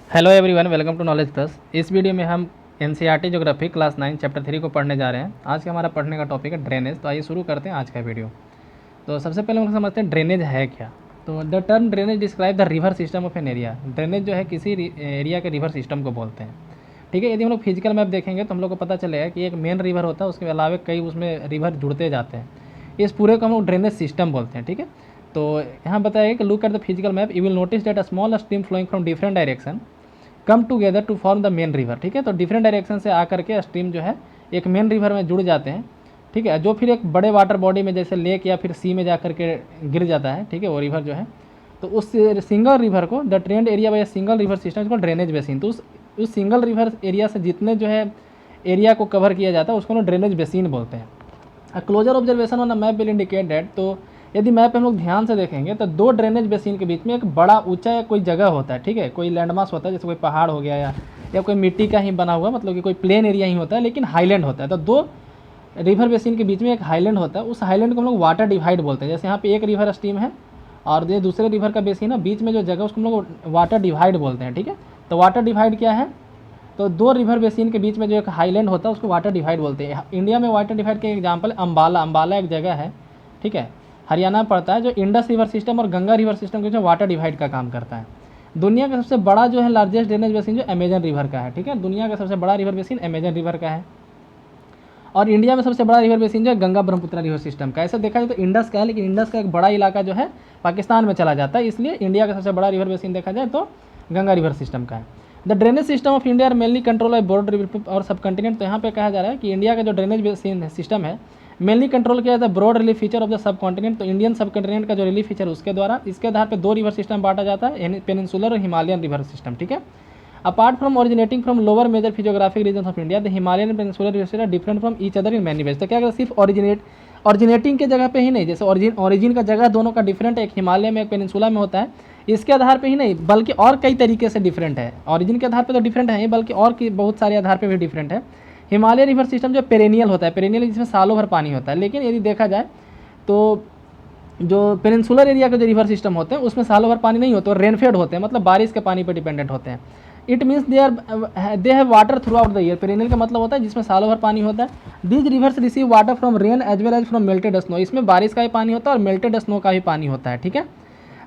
Hello everyone, welcome to knowledge plus. इस video में हम एनसीईआरटी ज्योग्राफी क्लास 9 चैप्टर 3 को पढ़ने जा रहे हैं। आज का हमारा पढ़ने का टॉपिक है ड्रेनेज। तो आइए शुरू करते हैं आज का वीडियो। तो सबसे पहले हम समझते हैं ड्रेनेज है क्या। तो the term drainage describe the river system of an area. Drainage जो है किसी एरिया के रिवर सिस्टम को बोलते हैं। ठीक है, यदि हम लोग फिजिकल मैप देखेंगे तो हम लोग को पता चलेगा कि एक मेन रिवर होता है, उसके अलावा कई उसमें रिवर जुड़ते जाते हैं। इस पूरे को हम लोग ड्रेनेज सिस्टम बोलते हैं। ठीक है, तो यहाँ बताया कि look at the physical map, you will notice that a small stream flowing from different direction come together to form the main river. ठीक है, तो डिफरेंट डायरेक्शन से आकर के स्ट्रीम जो है एक मेन रिवर में जुड़ जाते हैं। ठीक है, जो फिर एक बड़े वाटर बॉडी में जैसे लेक या फिर सी में जाकर के गिर जाता है। ठीक है, वो रिवर जो है, तो उस सिंगल रिवर को the trend area by single river system इसको ड्रेनेज बेसिन। तो उस सिंगल रिवर एरिया से जितने जो है एरिया को कवर किया जाता है उसको हम ड्रेनेज बेसिन बोलते हैं। A closer observation on the map will indicate that, तो यदि मैप हम लोग ध्यान से देखेंगे तो दो ड्रेनेज बेसिन के बीच में एक बड़ा ऊंचा या कोई जगह होता है। ठीक है, कोई लैंडमार्क होता है, जैसे कोई पहाड़ हो गया या कोई मिट्टी का ही बना हुआ, मतलब कि कोई प्लेन एरिया ही होता है लेकिन हाईलैंड होता है। तो दो रिवर बेसिन के बीच में एक हाईलैंड होता है, उस हाईलैंड को हम लोग वाटर डिवाइड बोलते हैं। जैसे यहाँ पे एक रिवर स्ट्रीम है और ये दूसरे रिवर का बेसिन है, बीच में जो जगह उसको हम लोग वाटर डिवाइड बोलते हैं। ठीक है, तो वाटर डिवाइड क्या है, तो दो रिवर बेसिन के बीच में जो एक हाईलैंड होता है उसको वाटर डिवाइड बोलते हैं। इंडिया में वाटर डिवाइड के एग्जाम्पल अम्बाला। अम्बाला एक जगह है, ठीक है, हरियाणा में पड़ता है, जो इंडस रिवर सिस्टम और गंगा रिवर सिस्टम के जो वाटर डिवाइड का काम करता है। दुनिया का सबसे बड़ा जो है लार्जेस्ट ड्रेनेज बेसिन जो अमेजन रिवर का है। ठीक है, दुनिया का सबसे बड़ा रिवर बेसिन अमेजन रिवर का है। और इंडिया में सबसे बड़ा रिवर बेसिन जो है गंगा ब्रह्मपुत्र रिवर सिस्टम का। ऐसा देखा जाए तो इंडस का है, लेकिन इंडस का एक बड़ा इलाका जो है पाकिस्तान में चला जाता है, इसलिए इंडिया का सबसे बड़ा रिवर बेसिन देखा जाए तो गंगा रिवर सिस्टम का है। The drainage system of India are mainly control by broad river और सब कंटिनेंट। तो यहाँ पे कहा जा रहा है कि इंडिया का जो ड्रेनेज बेसिन सिस्टम है मेनली कंट्रोल किया जाता है broad relief feature of the subcontinent. तो इंडियन सब कॉन्टिनेंट का जो रिलीफ फीचर उसके द्वारा, इसके आधार पर दो रिवर सिस्टम बांटा जाता है, पेनिनसुलर और हिमालयन रिवर सिस्टम। ठीक है, apart from originating from lower major physiographic region of India, the Himalayan and peninsular river system different from each other in many ways. तो क्या अगर सिर्फ ऑरिजिनेटिंग के जगह पे ही नहीं, जैसे ऑरिजिन का जगह दोनों का डिफरेंट है, एक हिमालय में एक पेनिनसुला में होता है, इसके आधार पे ही नहीं बल्कि और कई तरीके से डिफरेंट है। ऑरिजिन के आधार पे तो डिफरेंट है ही, बल्कि और की बहुत सारे आधार पे भी डिफरेंट है। हिमालय रिवर सिस्टम जो पेरेनियल होता है, पेरेनियल जिसमें सालों भर पानी होता है, लेकिन यदि देखा जाए तो जो पेनिनसुलर एरिया के जो रिवर सिस्टम होते हैं उसमें सालों भर पानी नहीं होता, रेनफेड होते हैं, मतलब बारिश के पानी पर डिपेंडेंट होते हैं। It means they have water through out the year. Perennial का मतलब होता है जिसमें सालों भर पानी होता है। These rivers receive water from rain as well as from melted snow. इसमें बारिश का भी पानी होता है और मेल्टेड स्नो का भी पानी होता है। ठीक है,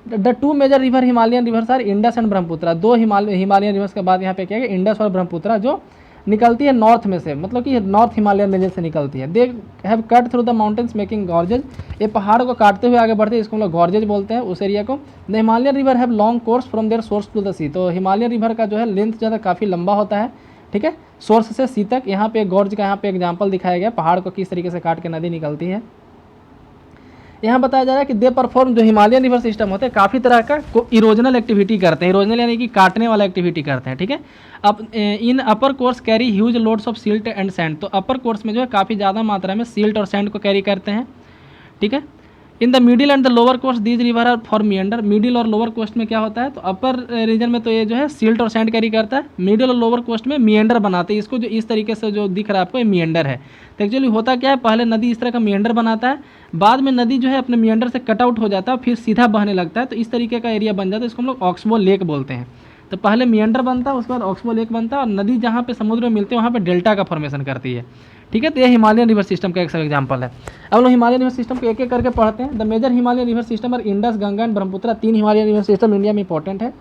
the two major river Himalayan rivers are Indus and Brahmaputra. दो हिमालयन रिवर्स के बाद यहाँ पे क्या है, इंडस और ब्रह्मपुत्र जो निकलती है नॉर्थ में से, मतलब कि नॉर्थ हिमालयन रीजन से निकलती है। They have cut through the mountains making gorges. ये पहाड़ को काटते हुए आगे बढ़ते हैं, इसको हम लोग गॉर्जेज बोलते हैं उस एरिया को। The Himalayan river have long course from their source to the sea. तो हिमालयन रिवर का जो है लेंथ ज़्यादा काफ़ी लंबा होता है। ठीक है, सोर्स से सी तक। यहाँ पे गॉर्ज का यहाँ पे एग्जाम्पल दिखाया गया, पहाड़ को किस तरीके से काट के नदी निकलती है। यहाँ बताया जा रहा है कि दे परफॉर्म, जो हिमालयन रिवर सिस्टम होते हैं काफ़ी तरह का इरोजनल एक्टिविटी करते हैं। इरोजनल यानी कि काटने वाला एक्टिविटी करते हैं। ठीक है, अब in upper course carry huge loads of silt and sand. तो अपर कोर्स में जो है काफ़ी ज़्यादा मात्रा में सिल्ट और सैंड को कैरी करते हैं। ठीक है, in the middle and the lower कोस्ट these river are for meander. Middle और लोअर कोस्ट में क्या होता है, तो अपर रीजन में तो ये जो है सिल्ट और सैंड कैरी करता है, मिडिल और लोअर कोस्ट में मियंडर बनाते हैं। इसको जो इस तरीके से जो दिख रहा है आपको, ये मियंडर है। तो एक्चुअली होता क्या है, पहले नदी इस तरह का मियंडर बनाता है, बाद में नदी जो है अपने मियंडर से कट आउट हो जाता है, फिर सीधा बहने लगता है, तो इस तरीके का एरिया बन जाता है। इसको हम लोग ऑक्सबो लेक बोलते हैं। तो पहले मियंडर बनता है, उसके बाद ऑक्सबो लेक बनता है, और नदी जहाँ पे समुद्र में मिलती है वहाँ पे डेल्टा का फॉर्मेशन करती है। ठीक है, तो ये हिमालयन रिवर सिस्टम का एक सब एग्जाम्पल है। अब लोग हिमालयन रिवर सिस्टम को एक एक करके पढ़ते हैं। The major Himalayan river system और इंडस, गंगा एंड ब्रह्मपुत्र। तीन हिमालयन रिवर सिस्टम इंडिया में इंपॉर्टेंट है।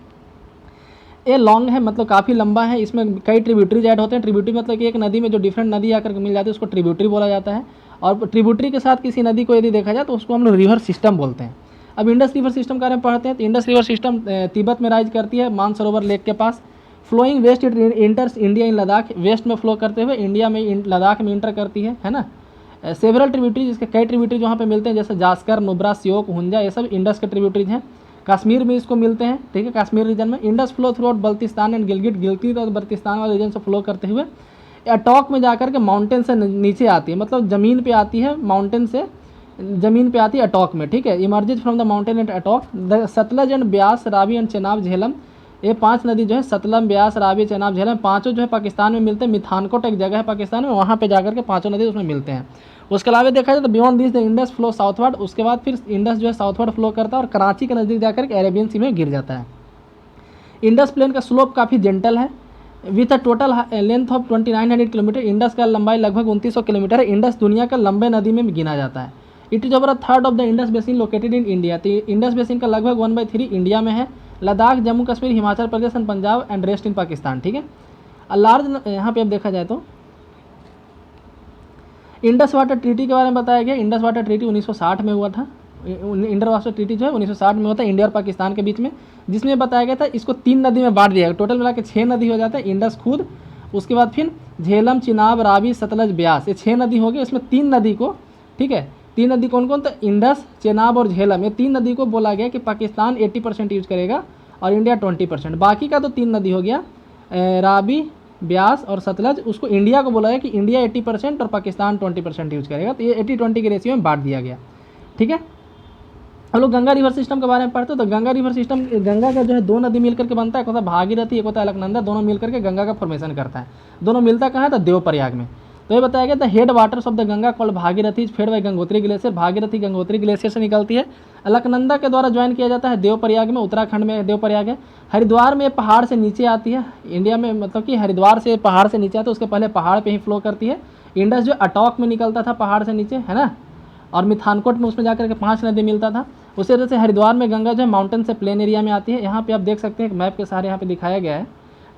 ये लॉन्ग है, मतलब काफ़ी लंबा है, इसमें कई ट्रिब्यूटरीज ऐड होते हैं। ट्रिब्यूटरी मतलब कि एक नदी में जो डिफरेंट नदी आकर मिल जाती है उसको ट्रिब्यूटरी बोला जाता है। और ट्रिब्यूटरी के साथ किसी नदी को यदि देखा जाए तो उसको हम लोग रिवर सिस्टम बोलते हैं। अब इंडस रिवर सिस्टम के बारे में पढ़ते हैं। तो इंडस रिवर सिस्टम तिब्बत में राइज करती है, मानसरोवर लेक के पास। Flowing west it enters India in Ladakh. West में फ्लो करते हुए इंडिया में लद्दाख में इंटर करती है ना। सेवरल ट्रिब्यूटरीज, इसके कई ट्रिब्यूटरीज वहाँ पे मिलते हैं, जैसे जास्कर, नुब्रा, श्योक, हुंजा, ये सब इंडस के ट्रिब्यूटरीज हैं। कश्मीर में इसको मिलते हैं। ठीक है, कश्मीर रीजन में। Indus flow through out Baltistan and Gilgit और बल्तिस्तान वाले रीजन से फ्लो करते हुए अटॉक में जाकर के माउंटेन से नीचे आती है, मतलब ज़मीन पे आती है, माउंटेन से ज़मीन पे आती है अटॉक में। ठीक है, emerges from the mountain and Attock. The Sutlej and Beas, Ravi and Chenab, Jhelum, ये पांच नदी जो है सतलम, ब्यास, रावी, चेनाब, झेलम, पांचों जो है पाकिस्तान में मिलते हैं। मिथानकोट एक जगह है पाकिस्तान में, वहाँ पे जाकर के पांचों नदी उसमें मिलते हैं। उसके अलावा देखा जाए तो beyond this the Indus flow southward. उसके बाद फिर इंडस जो है साउथवर्ड फ्लो करता है और कराची के नज़दीक जाकर के अरेबियन सी में गिर जाता है। इंडस प्लेन का स्लोप काफ़ी जेंटल है with a total length of 2900 kilometre. Indus का लंबाई लगभग 2900 किलोमीटर है। इंडस दुनिया का लंबे नदी में गिना जाता है। It is over a third of the Indus basin located in India. तो इंडस बेसिन का लगभग 1/3 इंडिया में है। Ladakh, Jammu Kashmir, Himachal Pradesh and Punjab and rest in Pakistan, ठीक है। लार्ज यहाँ पे अब देखा जाए तो इंडस वाटर ट्रीटी के बारे में बताया गया। इंडस वाटर ट्रीटी 1960 में हुआ था। इंडस वाटर ट्रीटी जो है 1960 में होता है इंडिया और पाकिस्तान के बीच में, जिसमें बताया गया था इसको 3 नदी में बांट दिया गया। टोटल मिला के 6 नदी हो जाता है। इंडस खुद, उसके बाद फिर झेलम, चिनाब, रावी, सतलज, ब्यास, ये 6 नदी हो गई। इसमें 3 नदी को, ठीक है, 3 नदी कौन कौन? तो इंडस, चेनाब और झेलम, ये 3 नदी को बोला गया कि पाकिस्तान 80% यूज करेगा और इंडिया 20%। बाकी का तो 3 नदी हो गया, रावी, ब्यास और सतलज, उसको इंडिया को बोला गया कि इंडिया 80% और पाकिस्तान 20% यूज करेगा। तो ये 80-20 के रेशियो में बांट दिया गया, ठीक है। हम लोग गंगा रिवर सिस्टम के बारे में पढ़ते हैं। तो गंगा रिवर सिस्टम, गंगा का जो है 2 नदी मिलकर के बनता है, एक होता है भागीरथी, एक होता है अलकनंदा। दोनों मिलकर के गंगा का फॉर्मेशन करता है। दोनों मिलता कहाँ है? तो देवप्रयाग में। तो ये बताया गया the head waters of the Ganga called Bhagirathi fade by Gangotri glacier. Bhagirathi Gangotri glacier से निकलती है। अलकनंदा के द्वारा ज्वाइन किया जाता है देवप्रयाग में, उत्तराखंड में देवप्रयाग है। हरिद्वार में पहाड़ से नीचे आती है। इंडिया में मतलब कि हरिद्वार से पहाड़ से नीचे आती है, उसके पहले पहाड़ पे ही फ्लो करती है। इंडस जो अटॉक में निकलता था पहाड़ से नीचे, है ना, और मिथानकोट में उसमें जाकर के 5 नदी मिलता था। उसी तरह से हरिद्वार में गंगा जो है माउंटेन से प्लेन एरिया में आती है। यहाँ पे आप देख सकते हैं मैप के सहारे यहाँ पे दिखाया गया है,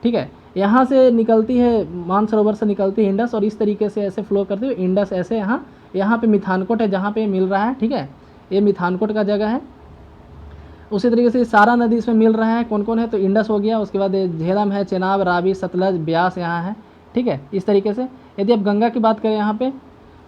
ठीक है। यहाँ से निकलती है, मानसरोवर से निकलती है इंडस, और इस तरीके से ऐसे फ्लो करती है इंडस ऐसे। यहाँ पे मिथानकोट है जहाँ पे मिल रहा है, ठीक है, ये मिथानकोट का जगह है। उसी तरीके से सारा नदी इसमें मिल रहा है। कौन कौन है? तो इंडस हो गया, उसके बाद झेलम है, चेनाब, रावी, सतलज, ब्यास यहाँ है, ठीक है। इस तरीके से यदि आप गंगा की बात करें यहाँ पे,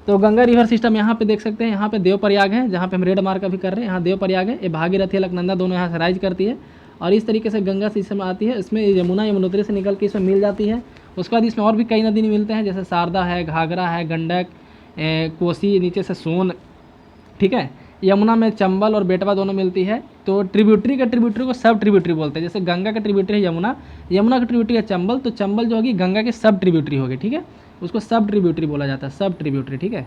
तो गंगा रिवर सिस्टम यहाँ पे देख सकते हैं। यहाँ पे देवप्रयाग है, जहाँ पे हम रेड मार्क अभी कर रहे हैं, यहाँ देवप्रयाग है। ये भागीरथी, अलकनंदा दोनों यहाँ से राइज करती है, और इस तरीके से गंगा सिस्टम आती है। इसमें यमुना, यमुनोत्री से निकल के इसमें मिल जाती है। उसके बाद इसमें और भी कई नदी मिलते हैं, जैसे शारदा है, घाघरा है, गंडक, कोसी, नीचे से सोन, ठीक है। यमुना में चंबल और बेटवा दोनों मिलती है। तो ट्रिब्यूटरी का ट्रिब्यूटरी को सब ट्रिब्यूटरी बोलते हैं। जैसे गंगा का ट्रिब्यूटरी है यमुना, यमुना का ट्रिब्यूटरी है चंबल, तो चंबल जो होगी गंगा के सब ट्रिब्यूटरी होगी, ठीक है। उसको सब ट्रिब्यूटरी बोला जाता है, सब ट्रिब्यूटरी, ठीक है।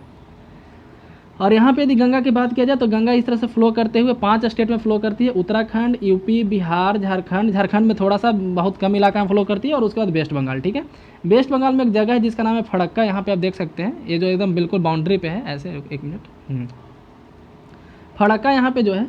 और यहाँ पे यदि गंगा की बात किया जाए तो गंगा इस तरह से फ्लो करते हुए 5 स्टेट में फ्लो करती है, उत्तराखंड, यूपी, बिहार, झारखंड। झारखंड में थोड़ा सा बहुत कम इलाका में फ्लो करती है, और उसके बाद वेस्ट बंगाल, ठीक है। वेस्ट बंगाल में एक जगह है जिसका नाम है फड़क्का। यहाँ पे आप देख सकते हैं, ये जो एकदम बिल्कुल बाउंड्री पे है, ऐसे, एक मिनट, फड़क्का यहाँ पे जो है,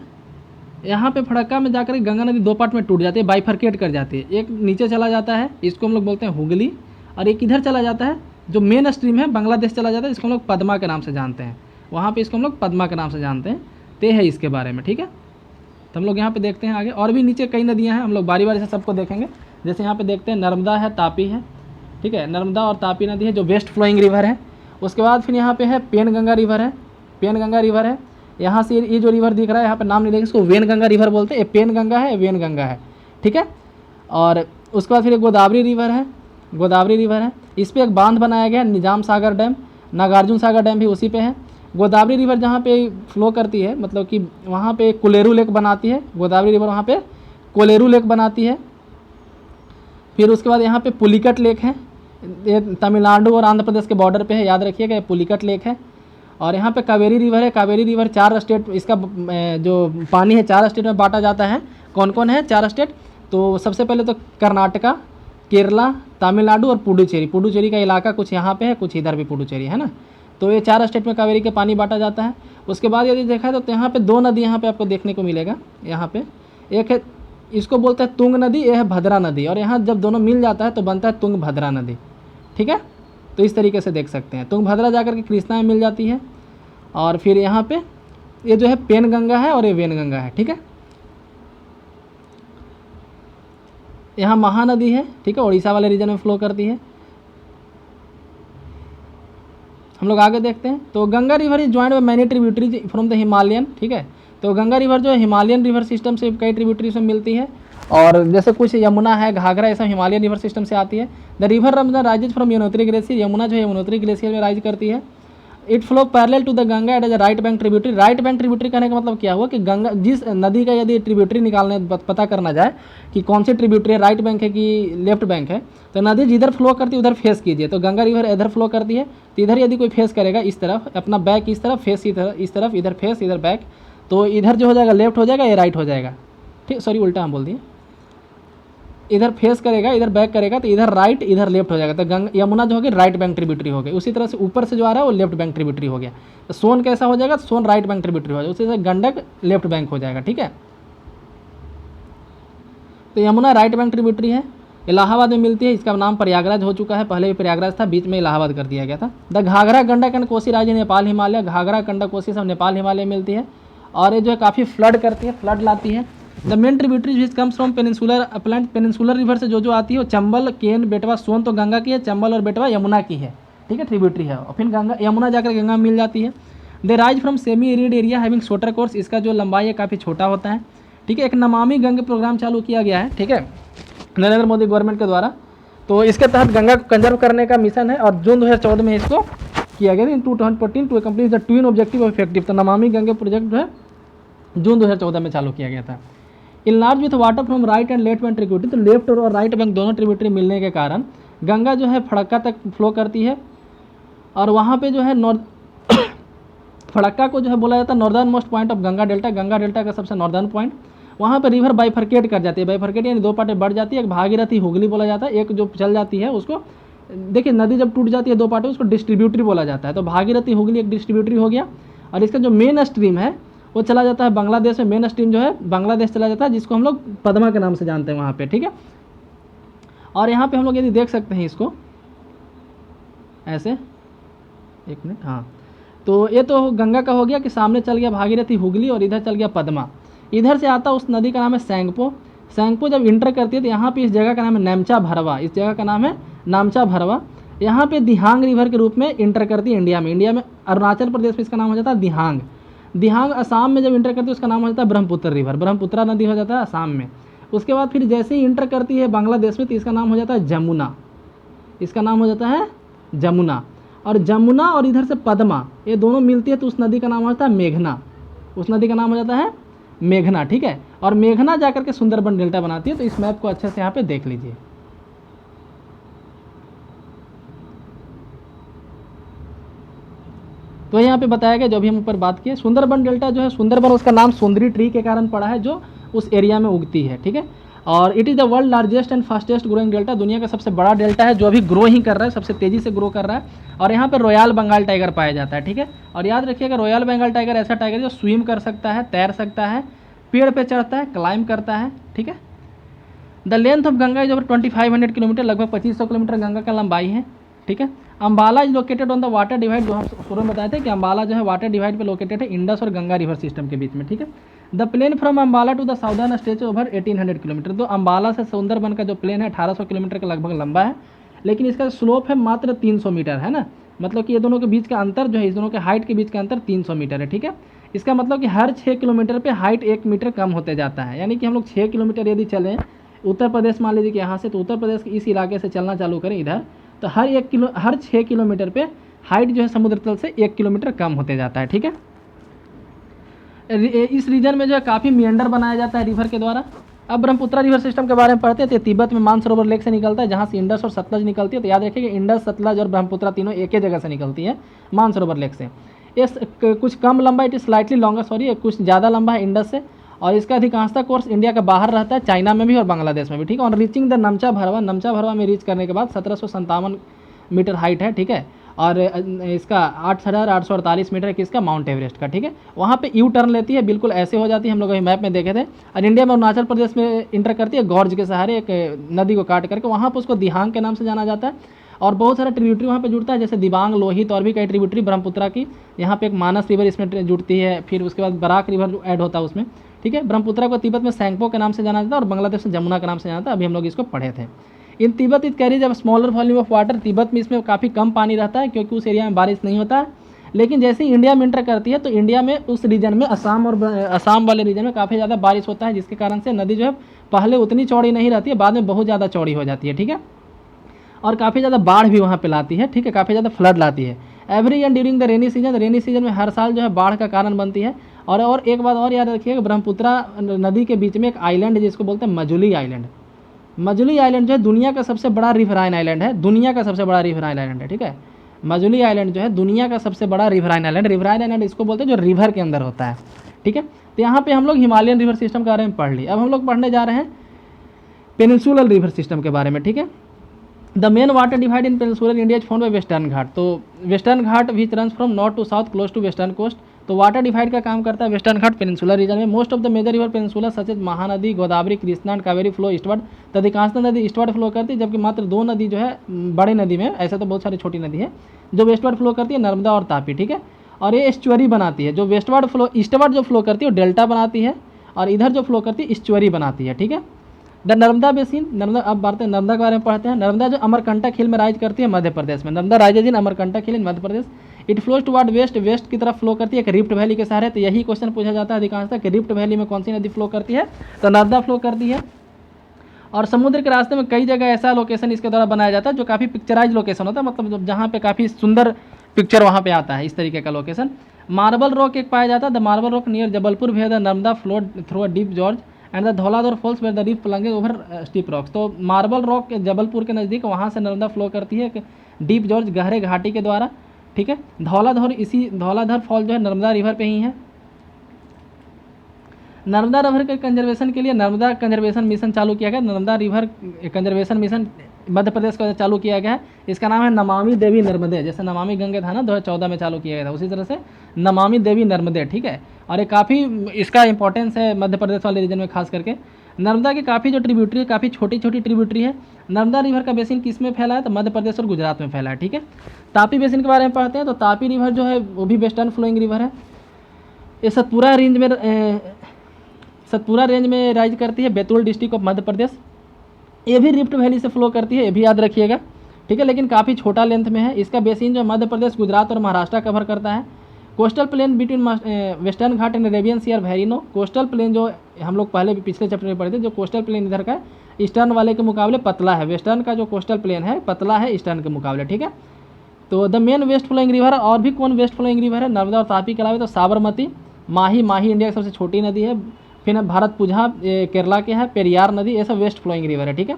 यहाँ पे फड़क्का में जाकर गंगा नदी 2 पार्ट में टूट जाती है, बाइफरकेट कर जाती है। एक नीचे चला जाता है, इसको हम लोग बोलते हैं हुगली, और एक इधर चला जाता है जो मेन स्ट्रीम है, बांग्लादेश चला जाता है, इसको हम लोग पद्मा के नाम से जानते हैं। वहाँ पे इसको हम लोग पद्मा के नाम से जानते हैं। ते है इसके बारे में, ठीक है। तो हम लोग यहाँ पे देखते हैं आगे, और भी नीचे कई नदियाँ हैं, हम लोग बारी बारी से सबको देखेंगे। जैसे यहाँ पे देखते हैं नर्मदा है, तापी है, ठीक है, नर्मदा और तापी नदी है जो वेस्ट फ्लोइंग रिवर है। उसके बाद फिर यहाँ पे है पेनगंगा रिवर है, पेनगंगा रिवर है। यहाँ से ये जो रिवर दिख रहा है, यहाँ पे नाम नहीं देखें, इसको वेनगंगा रिवर बोलते हैं। ये पेनगंगा है, वेनगंगा है, ठीक है। और उसके बाद फिर गोदावरी रिवर है, गोदावरी रिवर है। इस पर एक बांध बनाया गया, निजाम सागर डैम, नागार्जुन सागर डैम भी उसी पे है। गोदावरी रिवर जहाँ पे फ्लो करती है, मतलब कि वहाँ पे कोलेरू लेक बनाती है। गोदावरी रिवर वहाँ पे कोलेरू लेक बनाती है। फिर उसके बाद यहाँ पे पुलिकट लेक है, ये तमिलनाडु और आंध्र प्रदेश के बॉर्डर पे है, याद रखिएगा, ये पुलिकट लेक है। और यहाँ पे कावेरी रिवर है। कावेरी रिवर 4 स्टेट, इसका जो पानी है 4 स्टेट में बांटा जाता है। कौन कौन है 4 स्टेट? तो सबसे पहले तो कर्नाटका, केरला, तमिलनाडु और पुडुचेरी। पुडुचेरी का इलाका कुछ यहाँ पे है, कुछ इधर भी पुडुचेरी है ना। तो ये 4 स्टेट में कावेरी के पानी बांटा जाता है। उसके बाद यदि देखा है तो यहाँ पे 2 नदी यहाँ पे आपको देखने को मिलेगा। यहाँ पे एक है, इसको बोलते हैं तुंग नदी, यह है भद्रा नदी, और यहाँ जब दोनों मिल जाता है तो बनता है तुंग भद्रा नदी, ठीक है। तो इस तरीके से देख सकते हैं, तुंग भद्रा जाकर के कृष्णा में मिल जाती है। और फिर यहाँ पे ये जो है पेनगंगा है और ये वेनगंगा है, ठीक है। यहाँ महानदी है, ठीक है, उड़ीसा वाले रीजन में फ्लो करती है। हम लोग आगे देखते हैं। तो Ganga river is joined by many tributaries from the Himalayan, ठीक है। तो गंगा रिवर जो है हिमालयन रिवर सिस्टम से कई ट्रिब्यूटरीज में मिलती है, और जैसे कुछ यमुना है, घाघरा, ऐसा हिमालयन रिवर सिस्टम से आती है। द रिवर रमजा rises from Yamunotri glacier. Yamuna जो है यमुनोत्री ग्लेशियर में राइज करती है। It flow parallel to the Ganga at as right bank tributary. Right bank tributary कहने का मतलब क्या हुआ कि गंगा, जिस नदी का यदि ट्रिब्यूटरी निकालने पता करना जाए कि कौन सी ट्रिब्यूटरी है, राइट बैंक है कि लेफ्ट बैंक है, तो नदी जिधर फ्लो करती है उधर फेस कीजिए। तो गंगा रिवर इधर फ्लो करती है, तो इधर यदि कोई फेस करेगा इस तरफ, अपना बैक इस तरफ, फेस इस तरफ, इधर फेस, इधर बैक, तो इधर जो हो जाएगा लेफ्ट हो जाएगा, ये राइट हो जाएगा, ठीक। सॉरी, उल्टा हम बोल दिए। इधर फेस करेगा, इधर बैक करेगा तो इधर राइट इधर लेफ्ट हो जाएगा। तो यमुना जो होगी राइट बैंक ट्रिब्यूटरी हो गई। उसी तरह से ऊपर से जो आ रहा है वो लेफ्ट बैंक ट्रिब्यूटरी हो गया। तो सोन कैसा हो जाएगा, सोन राइट बैंक ट्रिब्यूटरी हो जाएगा। उसी तरह गंडक लेफ्ट बैंक हो जाएगा। ठीक है, तो यमुना राइट बैंक ट्रिब्यूटरी है, इलाहाबाद में मिलती है। इसका नाम प्रयागराज हो चुका है, पहले भी प्रयागराज था, बीच में इलाहाबाद कर दिया गया था। द घाघरा गंडक एंड कोसी राज्य नेपाल हिमालय, घाघरा गंडक कोसी सब नेपाल हिमालय में मिलती है। और ये जो है काफ़ी फ्लड करती है, फ्लड लाती है। The main tributaries which comes from peninsular upland, peninsular river से जो आती है वो चंबल, केन, बेटवा, सोन तो गंगा की है, चंबल और बेटवा यमुना की है। ठीक है, ट्रिब्यूटरी है। और फिर गंगा यमुना जाकर गंगा में मिल जाती है। They rise from semi arid area having shorter course, इसका जो लंबाई है काफ़ी छोटा होता है। ठीक है, एक नमामि गंगा प्रोग्राम चालू किया गया है। ठीक है, नरेंद्र मोदी गवर्नमेंट के द्वारा। तो इसके तहत गंगा को कंजर्व करने का मिशन है और जून 2014 में इसको किया गया। In 2014 to complete the twin objective of effective, तो नमामि गंगा प्रोजेक्ट जो है जून 2014 में चालू किया गया था। Enlarge with water from right and left bank tributary, तो लेफ्ट और राइट बैंक दोनों ट्रिब्यूटरी मिलने के कारण गंगा जो है फड़क्का तक फ्लो करती है। और वहाँ पे जो है फड़क्का को जो है बोला जाता है northern most point of Ganga delta, Ganga delta का सबसे नॉर्दर्न पॉइंट। वहाँ पर रिवर बाइफर्केट कर जाती है, बाइफर्केट यानी दो पार्टें बढ़ जाती है। एक भागीरथी हुगली बोला जाता है, एक जो चल जाती है उसको, देखिए नदी जब टूट जाती है दो पार्टें उसको डिस्ट्रीब्यूटरी बोला जाता है। तो भागीरथी हुगली एक डिस्ट्रीब्यूटरी हो गया। और इसका जो मेन स्ट्रीम है वो चला जाता है बांग्लादेश में, मेन स्ट्रीम जो है बांग्लादेश चला जाता है, जिसको हम लोग पद्मा के नाम से जानते हैं वहाँ पे। ठीक है, और यहाँ पे हम लोग यदि देख सकते हैं इसको ऐसे, एक मिनट, हाँ, तो ये तो गंगा का हो गया कि सामने चल गया भागीरथी हुगली और इधर चल गया पद्मा। इधर से आता उस नदी का नाम है सैंगपो। सैंगपो जब इंटर करती है तो यहाँ पे इस जगह का नाम है नामचा भरवा, इस जगह का नाम है नामचा भरवा। यहाँ पे दिहांग रिवर के रूप में इंटर करती है इंडिया में। इंडिया में अरुणाचल प्रदेश में इसका नाम हो जाता है दिहांग। दिहांग असम में जब इंटर करती है उसका नाम हो जाता है ब्रह्मपुत्र रिवर, ब्रह्मपुत्रा नदी हो जाता है असम में। उसके बाद फिर जैसे ही इंटर करती है बांग्लादेश में तो इसका नाम हो जाता है जमुना, इसका नाम हो जाता है जमुना। और जमुना और इधर से पद्मा ये दोनों मिलती है तो उस नदी का नाम हो जाता है मेघना, उस नदी का नाम हो जाता है मेघना। ठीक है, और मेघना जाकर के सुंदरबन डेल्टा बनाती है। तो इस मैप को अच्छे से यहाँ पे देख लीजिए। तो यहाँ पे बताया गया जो अभी हम ऊपर बात किए, सुंदरबन डेल्टा जो है, सुंदरबन उसका नाम सुंदरी ट्री के कारण पड़ा है जो उस एरिया में उगती है। ठीक है, और it is the world largest and fastest growing delta, दुनिया का सबसे बड़ा डेल्टा है जो अभी ग्रो ही कर रहा है, सबसे तेज़ी से ग्रो कर रहा है। और यहाँ पे रॉयल बंगाल टाइगर पाया जाता है। ठीक है, और याद रखिएगा रॉयल बंगाल टाइगर ऐसा टाइगर जो स्विम कर सकता है, तैर सकता है, पेड़ पे चढ़ता है, क्लाइंब करता है। ठीक है, the length of Ganga is over 2500 kilometre, लगभग 2500 किलोमीटर गंगा का लंबाई है। ठीक है, Ambala is located on the water divide, जो हम शुरू में बताए थे कि अम्बाला जो है वाटर डिवाइड पे लोकेटेड है, इंडस और गंगा रिवर सिस्टम के बीच में। ठीक है, the plain from Ambala to the southern state over 1800 kilometre, तो अम्बाला से सुंदरबन का जो प्लेन है 1800 किलोमीटर का लगभग लंबा है, लेकिन इसका स्लोप है मात्र 300 मीटर है ना, मतलब कि ये दोनों के बीच का अंतर जो है, इस दोनों के हाइट के बीच का अंतर 300 मीटर है। ठीक है, इसका मतलब कि हर 6 किलोमीटर पे हाइट 1 मीटर कम होते जाता है, यानी कि हम लोग 6 किलोमीटर यदि चलें उत्तर प्रदेश, मान लीजिए कि यहाँ से, तो उत्तर प्रदेश के इस इलाके से चलना चालू करें इधर, तो हर 6 किलोमीटर पे हाइट जो है समुद्र तल से 1 किलोमीटर कम होते जाता है। ठीक है, इस रीजन में जो है काफ़ी मियंडर बनाया जाता है रिवर के द्वारा। अब ब्रह्मपुत्रा रिवर सिस्टम के बारे में पढ़ते हैं। तो तिब्बत में मानसरोवर लेक से निकलता है, जहाँ से इंडस और सतलज निकलती है। तो याद रखिए कि इंडस, सतलज और ब्रह्मपुत्रा तीनों एक ही जगह से निकलती है, मानसरोवर लेक से। इस कुछ कम लंबा, it is slightly longer, sorry कुछ ज़्यादा लंबा है इंडस से, और इसका अधिकांशतः कोर्स इंडिया का बाहर रहता है, चाइना में भी और बांग्लादेश में भी। ठीक है, और रीचिंग द नमचा भरवा, नमचा भरवा में रीच करने के बाद 1757 मीटर हाइट है। ठीक है, और इसका 8848 मीटर किसका, माउंट एवरेस्ट का। ठीक है, वहाँ पे यू टर्न लेती है, बिल्कुल ऐसे हो जाती है, हम लोग अभी मैप में देखे थे। और इंडिया में अरुणाचल प्रदेश में इंटर करती है गॉर्ज के सहारे, एक नदी को काट करके, वहाँ पर उसको दिहांग के नाम से जाना जाता है। और बहुत सारा ट्रिब्यूटरी वहाँ पे जुड़ता है, जैसे दिबांग, लोहित और भी कई ट्रिब्यूटरी ब्रह्मपुत्रा की। यहाँ पे एक मानस रिवर इसमें जुड़ती है, फिर उसके बाद बराक रिवर ऐड होता है उसमें। ठीक है, ब्रह्मपुत्रा को तिब्बत में सैंगपो के नाम से जाना जाता है और बांग्लादेश में जमुना के नाम से जाना था। अभी हम लोग इसको पढ़े थे। इन तिब्बत इट कैरीज अब smaller volume of water, Tibet में इसमें काफ़ी कम पानी रहता है क्योंकि उस एरिया में बारिश नहीं होता है। लेकिन जैसे ही इंडिया में इंटर करती है तो इंडिया में उस रीजन में असम वाले रीजन में काफ़ी ज़्यादा बारिश होता है, जिसके कारण से नदी जो है पहले उतनी चौड़ी नहीं रहती है, बाद में बहुत ज़्यादा चौड़ी हो जाती है। ठीक है, और काफ़ी ज़्यादा बाढ़ भी वहाँ पे लाती है। ठीक है, काफ़ी ज़्यादा फ्लड लाती है। Every year during the rainy season, rainy season में हर साल जो है बाढ़ का कारण बनती है। और एक बात और याद रखिएगा, ब्रह्मपुत्रा नदी के बीच में एक आइलैंड है जिसको बोलते हैं मजुली आइलैंड। मजुली आइलैंड जो है दुनिया का सबसे बड़ा रिवराइन आइलैंड है, दुनिया का सबसे बड़ा रिवराइन आइलैंड है। ठीक है, मजुली आइलैंड जो है दुनिया का सबसे बड़ा रिवराइन आइलैंड, रिवराइन आइलैंड इसको बोलते हैं जो रिवर के अंदर होता है। ठीक है, तो यहाँ पे हम लोग हिमालयन रिवर सिस्टम के बारे में पढ़ लिए। अब हम लोग पढ़ने जा रहे हैं पेनिनसुलर रिवर सिस्टम के बारे में, ठीक है। The main water divide in peninsular India is found by western Ghat. तो western Ghat which runs from north to south close to western coast. तो वाटर डिवाइड का काम करता है वेस्टर्न घाट पेनिनसुलर रीजन में। Most of the major river peninsular such as Mahanadi, Godavari, Krishna and Kaveri flow eastward. तो अधिकांश नदी ईस्टवर्ड फ्लो करती है, जबकि मात्र 2 नदी जो है बड़े नदी में, ऐसे तो बहुत सारी छोटी नदी है जो वेस्टवर्ड फ्लो करती है, नर्मदा और तापी, ठीक है। और ये एस्चुअरी बनाती है। जो वेस्टवर्ड फ्लो ईस्टवर्ड जो फ्लो करती है वो डेल्टा बनाती है, और इधर जो फ्लो करती है एस्चुअरी बनाती है, ठीक है। द नर्मदा बेसिन, नर्मदा, अब बात है नर्मदा के बारे में पढ़ते हैं। नर्मदा जो अमरकंटक हिल में राइज करती है मध्य प्रदेश में। Narmada rises in Amarkantak hill in Madhya Pradesh. It flows toward west, west की तरफ फ्लो करती है एक रिफ्ट वैली के सहारे। तो यही क्वेश्चन पूछा जाता है अधिकांशतः कि रिफ्ट वैली में कौन सी नदी फ्लो करती है, तो नर्मदा फ्लो करती है। और समुद्र के रास्ते में कई जगह ऐसा लोकेशन इसके द्वारा बनाया जाता है जो काफ़ी पिक्चराइज लोकेशन होता है, मतलब जहाँ पे काफ़ी सुंदर पिक्चर वहाँ पे आता है, इस तरीके का लोकेशन। मार्बल रॉक एक पाया जाता है, the marble rock near Jabalpur where the Narmada flowed through a deep gorge and the Dhauladhar falls where the river plunges over steep rocks. तो मार्बल रॉक जबलपुर के नज़दीक, वहाँ से नर्मदा फ्लो करती है डीप जॉर्ज गहरे घाटी के द्वारा, ठीक है। धौलाधर, इसी धौलाधर फॉल जो है नर्मदा रिवर पे ही है। नर्मदा रिवर के कंजर्वेशन के लिए नर्मदा कंजर्वेशन मिशन चालू किया गया। Narmada river conservation mission Madhya Pradesh का चालू किया गया है। इसका नाम है नमामि देवी नर्मदे। जैसे नमामि गंगे था ना 2014 में चालू किया गया था, उसी तरह से नमामि देवी नर्मदे, ठीक है। और ये काफ़ी इसका इंपॉर्टेंस है मध्य प्रदेश वाले रीजन में खास करके। नर्मदा की काफ़ी जो ट्रिब्यूटरी है, काफ़ी छोटी छोटी ट्रिब्यूटरी है। नर्मदा रिवर का बेसिन किस में फैला है, तो मध्य प्रदेश और गुजरात में फैला है, ठीक है। तापी बेसिन के बारे में पढ़ते हैं। तो तापी रिवर जो है वो भी वेस्टर्न फ्लोइंग रिवर है। ये सतपुरा रेंज में राइज करती है, बैतूल डिस्ट्रिक्ट ऑफ मध्य प्रदेश। ये भी रिफ्ट वैली से फ्लो करती है, ये भी याद रखिएगा, ठीक है, लेकिन काफ़ी छोटा लेंथ में है। इसका बेसिन जो मध्य प्रदेश, गुजरात और महाराष्ट्र कवर करता है। Coastal plain between western Ghat and Arabian sea are very narrow. Coastal plain जो हम लोग पहले भी पिछले चैप्टर में पढ़े थे, जो कोस्टल प्लेन इधर का ईस्टर्न वाले के मुकाबले पतला है। वेस्टर्न का जो कोस्टल प्लेन है पतला है ईस्टर्न के मुकाबले, ठीक है। तो the main west flowing river, और भी कौन वेस्ट फ्लोइंग रिवर है नर्मदा और तापी के अलावा, तो साबरमती, माही, माही इंडिया की सबसे छोटी नदी है। फिर भारतपुझा केरला के है, पेरियार नदी, ये सब वेस्ट फ्लोइंग रिवर है, ठीक है।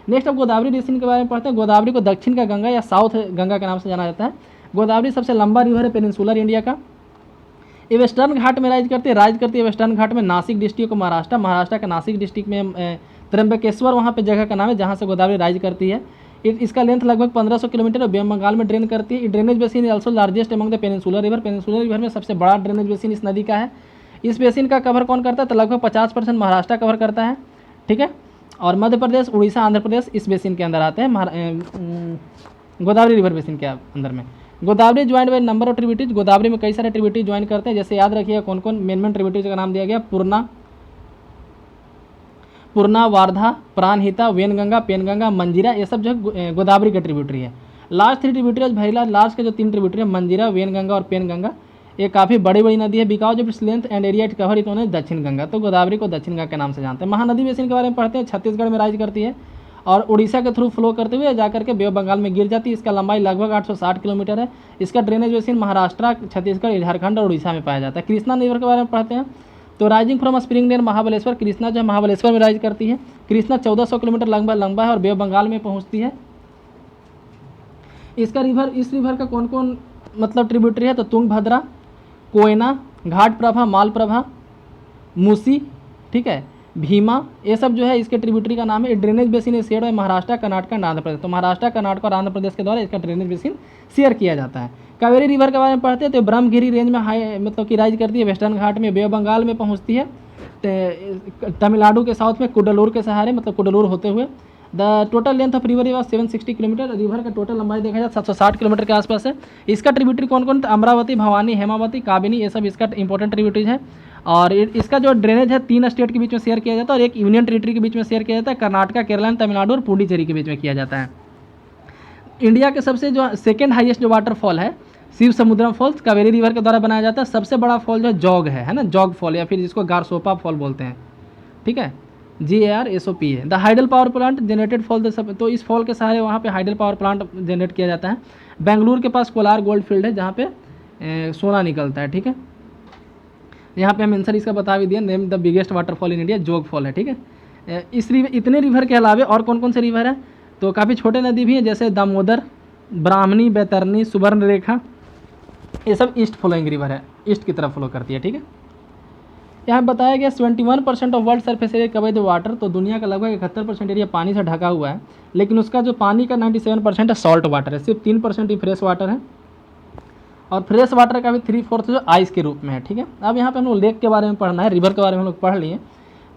नेक्स्ट अब गोदावरी बेसिन के बारे में पढ़ते हैं। गोदावरी को दक्षिण का गंगा या साउथ गंगा के नाम से जाना जाता है। गोदावरी सबसे लंबा रिवर है पेनिनसुलर इंडिया का। ये वेस्टर्न घाट में राइज करती है वेस्टर्न घाट में नासिक डिस्ट्रिक्ट को, महाराष्ट्र का नासिक डिस्ट्रिक्ट में त्र्यंबकेश्वर वहाँ पे जगह का नाम है जहाँ से गोदावरी राइज करती है। इसका लेंथ लगभग 1500 किलोमीटर और बंगाल में ड्रेन करती है। Drainage basin is also largest among the peninsular river. Peninsular river में सबसे बड़ा ड्रेनेज बेसिन इस नदी का है। इस बेसिन का कवर कौन करता है, तो लगभग 50% महाराष्ट्र कवर करता है, ठीक है। और मध्य प्रदेश, उड़ीसा, आंध्र प्रदेश इस बेसिन के अंदर आते हैं, गोदावरी रिवर बेसिन के अंदर में। Godavari joint by number of tributaries. Godavari में कई सारे ट्रिब्यूटरी ज्वाइन करते हैं, जैसे याद रखिएगा कौन कौन मेन ट्रिब्यूटरीज का नाम दिया गया। पूर्णा, वारधा, प्राणहिता, वेनगंगा, पेनगंगा, मंजीरा, ये सब जो है गोदावरी का ट्रिब्यूटरी है। लास्ट 3 ट्रिब्यूटरीज भैला, लास्ट के जो 3 ट्रिब्यूटरी है मंजीरा, वेनगंगा और पेनगंगा, ये काफ़ी बड़ी बड़ी नदी है। Because of its length and area it cover it own दक्षिण गंगा। तो गोदावरी को दक्षिण गंगा के नाम से जानते हैं। महानदी बेसिन के बारे में पढ़ते हैं। छत्तीसगढ़ में राइज करती है और उड़ीसा के थ्रू फ्लो करते हुए जाकर के बे ऑफ बंगाल में गिर जाती है। इसका लंबाई लगभग 860 किलोमीटर है। इसका ड्रेनेज बेसिन महाराष्ट्र, छत्तीसगढ़, झारखंड और उड़ीसा में पाया जाता है। कृष्णा रिवर के बारे में पढ़ते हैं। तो rising from spring near Mahabaleshwar, Krishna जो है महाबलेश्वर में राइज करती है। कृष्णा 1400 किलोमीटर लंबा है और बे ऑफ बंगाल में पहुँचती है। इस रिवर का कौन कौन मतलब ट्रिब्यूटरी है, तो तुंगभद्रा, कोयना, घाट प्रभा, मालप्रभा, मूसी, ठीक है, भीमा, ये सब जो है इसके ट्रिब्यूटरी का नाम है। ड्रेनेज बेसिन शेयर है महाराष्ट्र, कर्नाटक एंड आंध्र प्रदेश। तो महाराष्ट्र, कर्नाटक और आंध्र प्रदेश के द्वारा इसका ड्रेनेज बेसिन शेयर किया जाता है। कावेरी रिवर के बारे में पढ़ते हैं। तो ब्रह्मगिरी रेंज में हाई मतलब कि राइज करती है वेस्टर्न घाट में, बे ऑफ बंगाल में पहुँचती है, तमिलनाडु के साउथ में कुडलूर के सहारे, मतलब कुडलूर होते हुए। The total length of river was 760 kilometre. River का टोटल लंबाई देखा जाए 760 किलोमीटर के आसपास है। इसका ट्रिब्यूटरी कौन कौन, अमरावती, भवानी, हेमावती, काबिनी, ये सब इसका इंपॉर्टेंट ट्रिब्यूटरीज है। और इसका जो ड्रेनेज है 3 स्टेट के बीच में शेयर किया जाता है और एक यूनियन टेरिटरी के बीच में शेयर किया जाता है। कर्नाटक, केरला, तमिलनाडु और पुडुचेरी के बीच में किया जाता है। इंडिया के सबसे जो सेकेंड हाईएस्ट जो वाटरफॉल है शिव समुद्रम फॉल्स, कावेरी रिवर के द्वारा बनाया जाता है। सबसे बड़ा फॉल जो है जॉग है ना, जॉग फॉल या फिर जिसको गारसोपा फॉल बोलते हैं, ठीक है, GARSOP है। The hydel power plant generated fall, तो इस फॉल के सहारे वहाँ पे हाइडल पावर प्लांट जनरेट किया जाता है। बेंगलुरु के पास कोलार गोल्ड फील्ड है जहाँ पे सोना निकलता है, ठीक है। यहाँ पे हम आंसर इसका बता भी दिया। Name the biggest waterfall in India, जोग फॉल है, ठीक है। इतने रिवर के अलावा और कौन कौन से रिवर है, तो काफ़ी छोटे नदी भी हैं जैसे दामोदर, ब्राह्मणी, बैतरनी, सुवर्णरेखा, ये सब ईस्ट फ्लोइंग रिवर है, ईस्ट की तरफ फ्लो करती है, ठीक है। यहाँ बताया गया 71% of world surface area covered with water, तो दुनिया का लगभग 71% एरिया पानी से ढका हुआ है, लेकिन उसका जो पानी का 97% है सॉल्ट वाटर है, सिर्फ 3% ही फ्रेश वाटर है, और फ्रेश वाटर का भी 3/4 जो आइस के रूप में है। ठीक है, अब यहाँ पे हम लोग लेक के बारे में पढ़ना है, रिवर के बारे में हम लोग पढ़ लिए।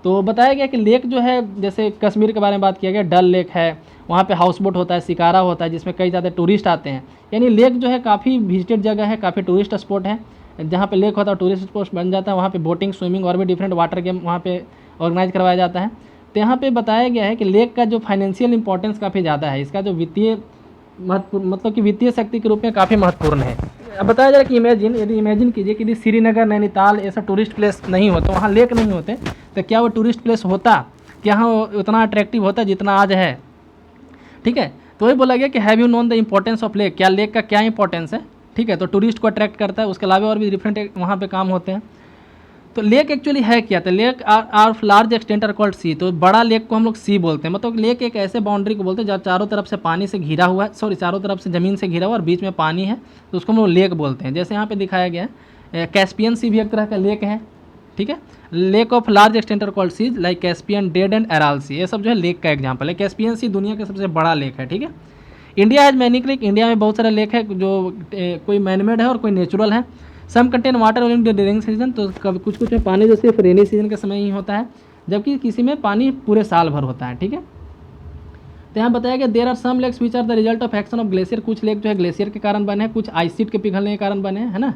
तो बताया गया कि लेक जो है, जैसे कश्मीर के बारे में बात किया गया, डल लेक है, वहाँ पे हाउस बोट होता है, शिकारा होता है, जिसमें कई ज़्यादा टूरिस्ट आते हैं। यानी लेक जो है काफ़ी विजिटेड जगह है, काफ़ी टूरिस्ट स्पॉट है। जहाँ पे लेक होता है टूरिस्ट स्पॉट बन जाता है, वहाँ पे बोटिंग, स्विमिंग और भी डिफरेंट वाटर गेम वहाँ पे ऑर्गेनाइज करवाया जाता है। तो यहाँ पे बताया गया है कि लेक का जो फाइनेंशियल इंपॉर्टेंस काफ़ी ज़्यादा है, इसका जो वित्तीय महत्वपूर्ण, मतलब कि वित्तीय शक्ति के रूप में काफ़ी महत्वपूर्ण है। अब बताया जाए कि यदि इमेजिन कीजिए कि यदि श्रीनगर, नैनीताल ऐसा टूरिस्ट प्लेस नहीं होता, वहाँ लेक नहीं होते, तो क्या वो टूरिस्ट प्लेस होता, क्या वो उतना अट्रैक्टिव होता जितना आज है। ठीक है, तो वही बोला गया कि have you known the importance of lake, क्या लेक का क्या इंपॉर्टेंस है। ठीक है, तो टूरिस्ट को अट्रैक्ट करता है, उसके अलावा और भी डिफरेंट वहाँ पे काम होते हैं। तो लेक एक्चुअली है क्या, तो lake are of large extent are called sea, तो बड़ा लेक को हम लोग सी बोलते हैं। मतलब लेक एक ऐसे बाउंड्री को बोलते हैं जहाँ चारों तरफ से पानी से घिरा हुआ है, सॉरी चारों तरफ से ज़मीन से घिरा हुआ और बीच में पानी है, तो उसको हम लोग लेक बोलते हैं। जैसे यहाँ पे दिखाया गया है, कैस्पियन सी भी एक तरह का लेक है। ठीक है, lake of large extent are called sea like Caspian, dead and Aral sea, ये सब जो है लेक का एग्जाम्पल है। कैस्पियन सी दुनिया का सबसे बड़ा लेक है। ठीक है, India has many lake, India में बहुत सारे लेक है, जो कोई मैनमेड है और कोई नेचुरल है। Some contain water during the raining season, तो कभी कुछ कुछ में पानी जो सिर्फ रेनी सीजन के समय ही होता है, जबकि किसी में पानी पूरे साल भर होता है। ठीक है, तो यहाँ बताया गया there are some lakes which are the result of action of glacier, कुछ लेक जो है ग्लेशियर के कारण बने हैं, कुछ आइस शीट के पिघलने के कारण बने हैं, है ना,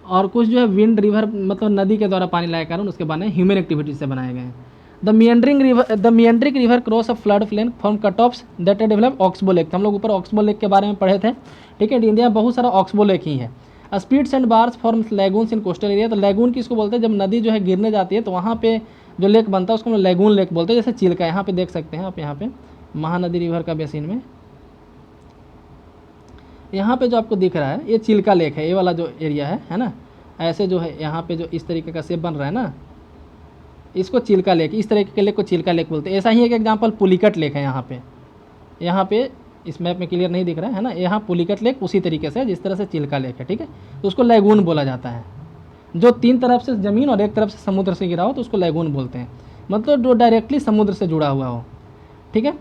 और कुछ जो है विंड रिवर, मतलब नदी के द्वारा पानी लाए कारण उसके बने ह्यूमन एक्टिविटी से बनाए गए हैं। The मियंड्रिंग river cross of flood plain form cut offs that develop oxbow lake, हम लोग ऊपर ऑक्सबो लेक के बारे में पढ़े थे। ठीक है, इंडिया में बहुत सारा ऑक्सबो लेक ही है। Speeds and bars form लैगून्स in coastal area, तो लैगून किसको बोलते हैं, जब नदी जो है गिरने जाती है तो वहाँ पे जो लेक बनता है उसको हम लैगून लेक बोलते हैं। जैसे चिल्का, यहाँ पे देख सकते हैं आप, यहाँ पे महानदी रिवर का बेसिन में यहाँ पे जो आपको दिख रहा है ये चिल्का लेक है, ये वाला जो एरिया है ना, ऐसे जो है यहाँ पे जो इस तरीके का शेप बन रहा है ना, इसको चिल्का लेक, इस तरीके के लेक को चिल्का लेक बोलते हैं। ऐसा ही एक एग्जांपल पुलिकट लेक है, यहाँ पे इस मैप में क्लियर नहीं दिख रहा है ना, यहाँ पुलिकट लेक उसी तरीके से जिस तरह से चिल्का लेक है। ठीक है, तो उसको लैगून बोला जाता है। जो 3 तरफ से ज़मीन और एक तरफ से समुद्र से घिरा हो तो उसको लैगून बोलते हैं, मतलब जो डायरेक्टली समुद्र से जुड़ा हुआ हो। ठीक है,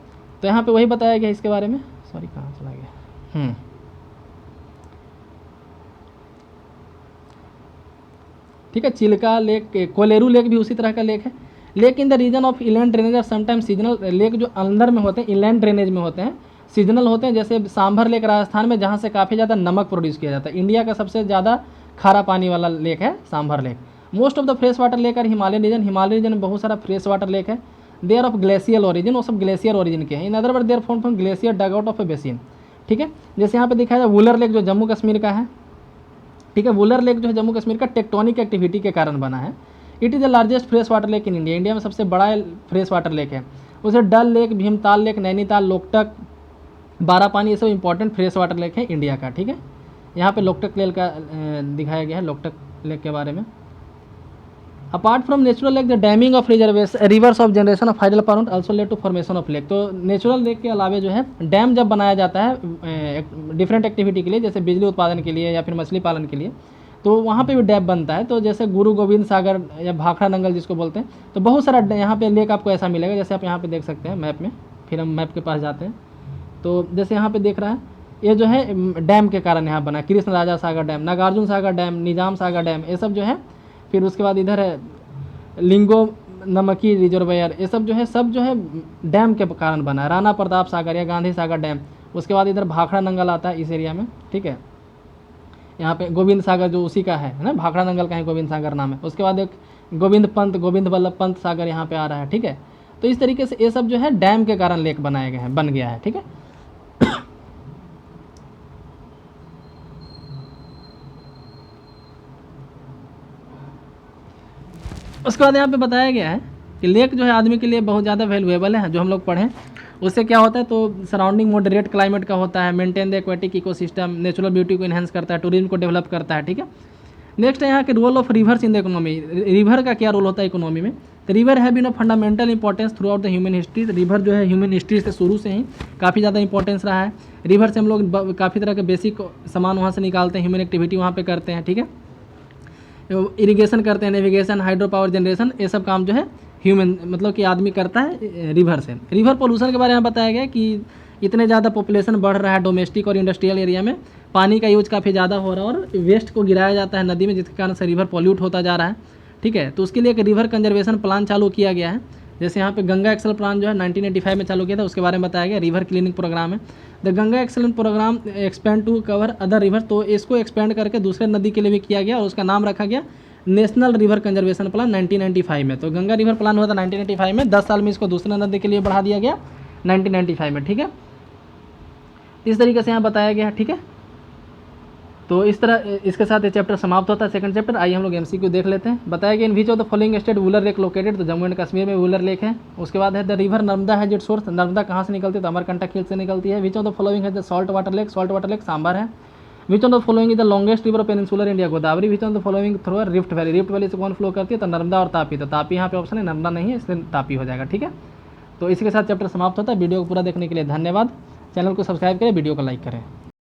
तो यहाँ पे वही बताया गया इसके बारे में, सॉरी कहाँ चला गया, ठीक है, चिल्का लेक, कोलेरू लेक भी उसी तरह का लेक है। Lake in the region of inland drainage are sometimes seasonal, lake जो अंदर में होते हैं इनलैंड ड्रेनेज में होते हैं, सीजनल होते हैं। जैसे सांभर लेक राजस्थान में, जहाँ से काफ़ी ज़्यादा नमक प्रोड्यूस किया जाता है। इंडिया का सबसे ज़्यादा खारा पानी वाला लेक है Sambhar lake. Most of the fresh water lake are Himalayan region, Himalaya region में बहुत सारा फ्रेश वाटर लेक है। They are of glacial origin, वो सब ग्लेशियर ओरिजिन के हैं। In other word there form from glacier dug out of a basin. ठीक है, जैसे यहाँ पे दिखाया जाए वुलर लेक जो जम्मू कश्मीर का है। ठीक है, वुलर लेक जो है जम्मू कश्मीर का टेक्टोनिक एक्टिविटी के कारण बना है। It is the largest fresh water lake in India, India में सबसे बड़ा फ्रेश वाटर लेक है। उसे डल लेक, भीमताल लेक, नैनीताल, लोकटक, बारापानी, ये सब इंपॉर्टेंट फ्रेश वाटर लेक है इंडिया का। ठीक है, यहाँ पे लोकटक लेक का दिखाया गया है, लोकटक लेक के बारे में। Apart from natural lake the damming of rivers of generation of hydel pound also led to formation of lake, तो नेचुरल लेक के अलावा जो है डैम जब बनाया जाता है डिफरेंट एक्टिविटी के लिए, जैसे बिजली उत्पादन के लिए या फिर मछली पालन के लिए, तो वहाँ पे भी डैम बनता है। तो जैसे गुरु गोविंद सागर या भाखड़ा नंगल जिसको बोलते हैं, तो बहुत सारा यहाँ पे लेक आपको ऐसा मिलेगा, जैसे आप यहाँ पे देख सकते हैं मैप में। फिर हम मैप के पास जाते हैं, तो जैसे यहाँ पे देख रहा है ये जो है डैम के कारण यहाँ बना, कृष्ण राजा सागर डैम, नागार्जुन सागर डैम, निजाम सागर डैम, ये सब जो है। फिर उसके बाद इधर है लिंगो नमकी रिजर्वायर, ये सब जो है डैम के कारण बना है। राणा प्रताप सागर या गांधी सागर डैम। उसके बाद इधर भाखड़ा नंगल आता है इस एरिया में। ठीक है, यहाँ पे गोविंद सागर जो उसी का है ना, भाखड़ा नंगल का ही गोविंद सागर नाम है। उसके बाद एक गोविंद वल्लभ पंत सागर यहाँ पे आ रहा है। ठीक है, तो इस तरीके से ये सब जो है डैम के कारण लेक बनाए गए हैं, बन गया है। ठीक है, उसके बाद यहाँ पे बताया गया है कि लेक जो है आदमी के लिए बहुत ज़्यादा वैल्यूएबल है, जो हम लोग पढ़ें। उससे क्या होता है, तो सराउंडिंग मॉडरेट क्लाइमेट का होता है, maintain the aquatic ecosystem, natural beauty को इन्हेंस करता है, टूरिज्म को डेवलप करता है। ठीक है, नेक्स्ट है यहाँ के role of rivers in the economy, river का क्या रोल होता है इकोनॉमी में। तो रिवर है been of fundamental importance throughout the human history, river जो है ह्यूमन हिस्ट्री से शुरू से ही काफ़ी ज़्यादा इंपॉर्टेंस रहा है। रिवर से हम लोग काफ़ी तरह के बेसिक सामान वहाँ से निकालते हैं, ह्यूमन एक्टिविटी वहाँ पर करते हैं। ठीक है, इरिगेशन करते हैं, नेविगेशन, हाइड्रो पावर जनरेशन, ये सब काम जो है ह्यूमन मतलब कि आदमी करता है रिवर से। रिवर पोल्यूशन के बारे में बताया गया कि इतने ज़्यादा पॉपुलेशन बढ़ रहा है डोमेस्टिक और इंडस्ट्रियल एरिया में, पानी का यूज काफ़ी ज़्यादा हो रहा है और वेस्ट को गिराया जाता है नदी में, जिसके कारण से रिवर पॉल्यूट होता जा रहा है। ठीक है, तो उसके लिए एक रिवर कंजर्वेशन प्लान चालू किया गया है। जैसे यहाँ पे गंगा एक्सेल प्लान जो है 1985 में चालू किया था, उसके बारे में बताया गया। रिवर क्लीनिंग प्रोग्राम है, the Ganga excellent programme expand to cover other river, तो इसको एक्सपेंड करके दूसरे नदी के लिए भी किया गया और उसका नाम रखा गया नेशनल रिवर कंजर्वेशन प्लान 1995 में। तो गंगा रिवर प्लान हुआ था 1995 में, 10 साल में इसको दूसरे नदी के लिए बढ़ा दिया गया 1995 में। ठीक है, इस तरीके से यहाँ बताया गया है। ठीक है, तो इस तरह इसके साथ ये चैप्टर समाप्त होता है, सेकंड चैप्टर। आइए हम लोग एमसीक्यू देख लेते हैं। बताया गया in which of the following state Wular lake located, तो जम्मू एंड कश्मीर में वुलर लेक है। उसके बाद है the river Narmada has its source, Narmada कहाँ से निकलती है, तो अमरकंटक हिल से निकलती है। विच ऑफ द फॉलोइंग है the salt water lake, salt water lake Sambhar है। Which of the following is the longest river peninsular India, Godavari. Which of the following through rift valley, rift valley से कौन फ्लो करती है, तो नर्मदा और तापी। तो तापी यहाँ पे ऑप्शन है, नर्मदा नहीं है, इसलिए तापी हो जाएगा। ठीक है, तो इसी के साथ चैप्टर समाप्त होता है। वीडियो को पूरा देखने के लिए धन्यवाद। चैनल को सब्सक्राइब करें, वीडियो को लाइक करें।